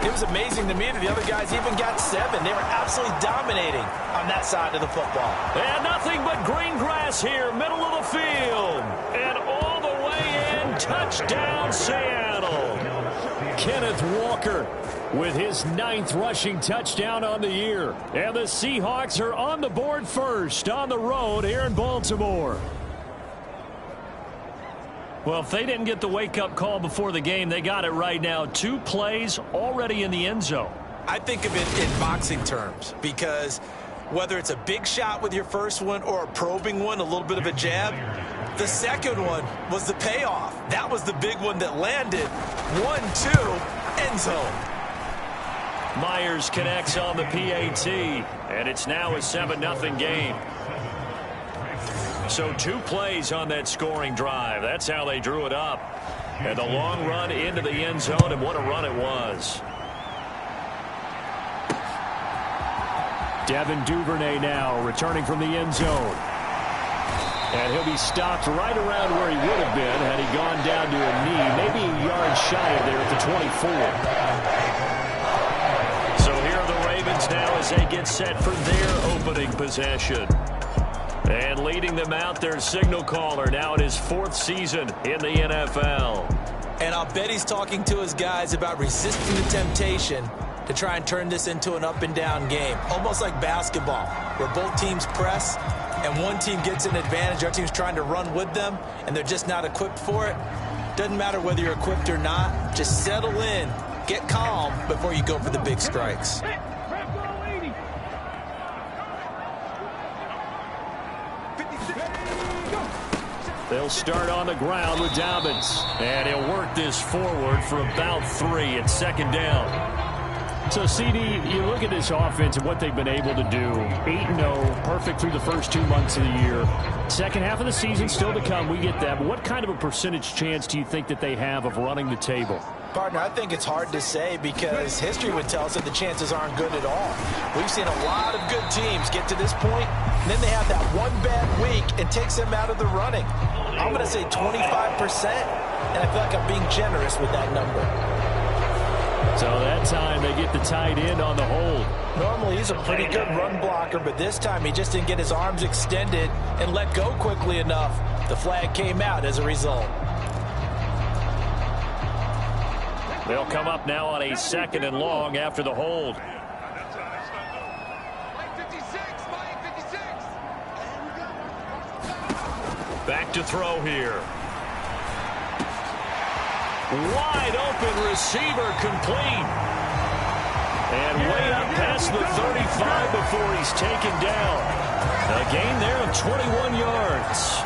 It was amazing to me that the other guys even got 7. They were absolutely dominating on that side of the football. And nothing but green grass here, middle of the field. And all the way in, touchdown Seattle. Kenneth Walker with his 9th rushing touchdown on the year. And the Seahawks are on the board first on the road here in Baltimore. Well, if they didn't get the wake-up call before the game, they got it right now. 2 plays already in the end zone. I think of it in boxing terms because whether it's a big shot with your first one or a probing one, a little bit of a jab, the second one was the payoff. That was the big one that landed. 1-2, end zone. Myers connects on the PAT, and it's now a 7-0 game. So 2 plays on that scoring drive. That's how they drew it up. And the long run into the end zone, and what a run it was. Devin Duvernay now returning from the end zone. And he'll be stopped right around where he would have been had he gone down to a knee, maybe a yard shy of there at the 24. So here are the Ravens now as they get set for their opening possession. And leading them out, their signal caller now in his 4th season in the NFL. And I'll bet he's talking to his guys about resisting the temptation to try and turn this into an up-and-down game. Almost like basketball, where both teams press, and one team gets an advantage, our team's trying to run with them, and they're just not equipped for it. Doesn't matter whether you're equipped or not. Just settle in, get calm before you go for the big strikes. They'll start on the ground with Dobbins. And he'll work this forward for about 3 at 2nd down. So, CD, you look at this offense and what they've been able to do. 8-0, perfect through the first 2 months of the year. Second half of the season still to come, we get that. But what kind of a percentage chance do you think that they have of running the table? Partner, I think it's hard to say because history would tell us that the chances aren't good at all. We've seen a lot of good teams get to this point, and then they have that one bad week and takes them out of the running. I'm going to say 25%, and I feel like I'm being generous with that number. So that time they get the tight end on the hold. Normally he's a pretty good run blocker, but this time he just didn't get his arms extended and let go quickly enough. The flag came out as a result. They'll come up now on a 2nd and long after the hold. Back to throw here. Wide open receiver complete. And way up past the 35 before he's taken down. A gain there of 21 yards.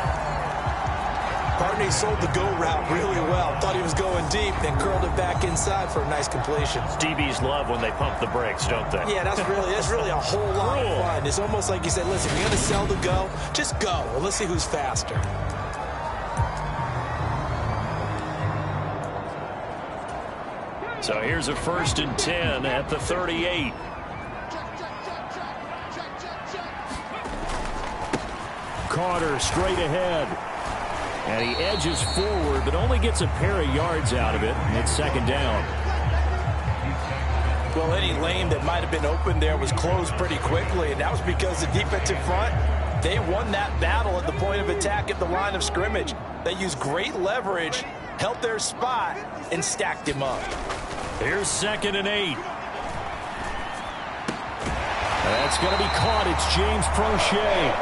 Partner sold the go route really well. Thought he was going deep, then curled it back inside for a nice completion. DBs love when they pump the brakes, don't they? Yeah, that's really a whole lot of fun. It's almost like you said, listen, if you're going to sell the go, just go. Well, let's see who's faster. So here's a 1st and 10 at the 38. Carter straight ahead. And he edges forward, but only gets a pair of yards out of it. And it's 2nd down. Well, any lane that might have been open there was closed pretty quickly, and that was because the defensive front, they won that battle at the point of attack at the line of scrimmage. They used great leverage, held their spot, and stacked him up. Here's 2nd and 8. That's going to be caught. It's James Prochet.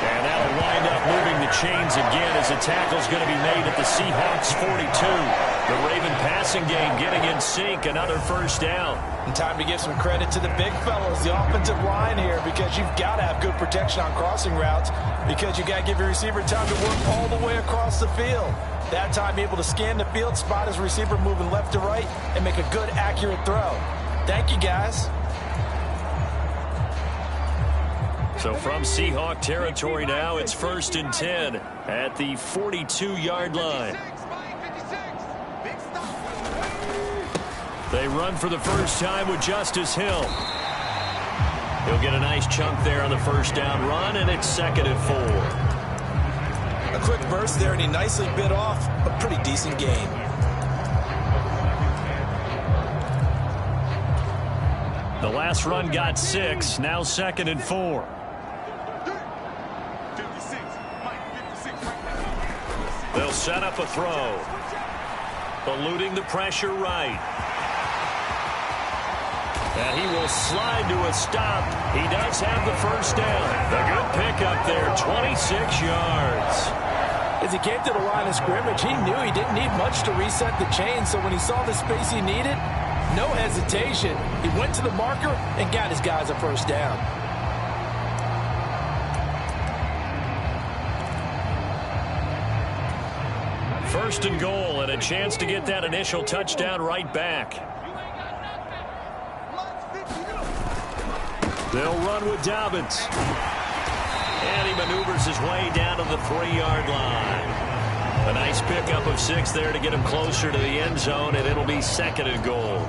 And that'll wind up moving the chains again as the tackle's going to be made at the Seahawks 42. The Raven passing game getting in sync. Another 1st down. And time to give some credit to the big fellows, the offensive line here, because you've got to have good protection on crossing routes because you've got to give your receiver time to work all the way across the field. That time able to scan the field, spot his receiver moving left to right, and make a good, accurate throw. Thank you, guys. So from Seahawk territory now, it's 1st and 10 at the 42-yard line. They run for the first time with Justice Hill. He'll get a nice chunk there on the 1st down run, and it's 2nd and 4. A quick burst there, and he nicely bit off a pretty decent gain. The last run got 6. Now 2nd and 4. They'll set up a throw. Eluding the pressure right. And he will slide to a stop. He does have the first down. A good pickup there, 26 yards. As he came to the line of scrimmage, he knew he didn't need much to reset the chain. So when he saw the space he needed, no hesitation. He went to the marker and got his guys a first down. First and goal, and a chance to get that initial touchdown right back. They'll run with Dobbins. And he maneuvers his way down to the 3-yard line. A nice pickup of 6 there to get him closer to the end zone, and it'll be 2nd and goal.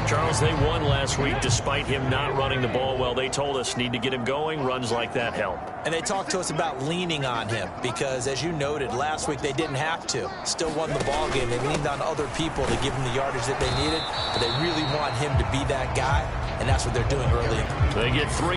Charles, they won last week despite him not running the ball well. They told us need to get him going. Runs like that help. And they talked to us about leaning on him because, as you noted, last week they didn't have to. Still won the ball game. They leaned on other people to give him the yardage that they needed, but they really want him to be that guy, and that's what they're doing early. They get 3.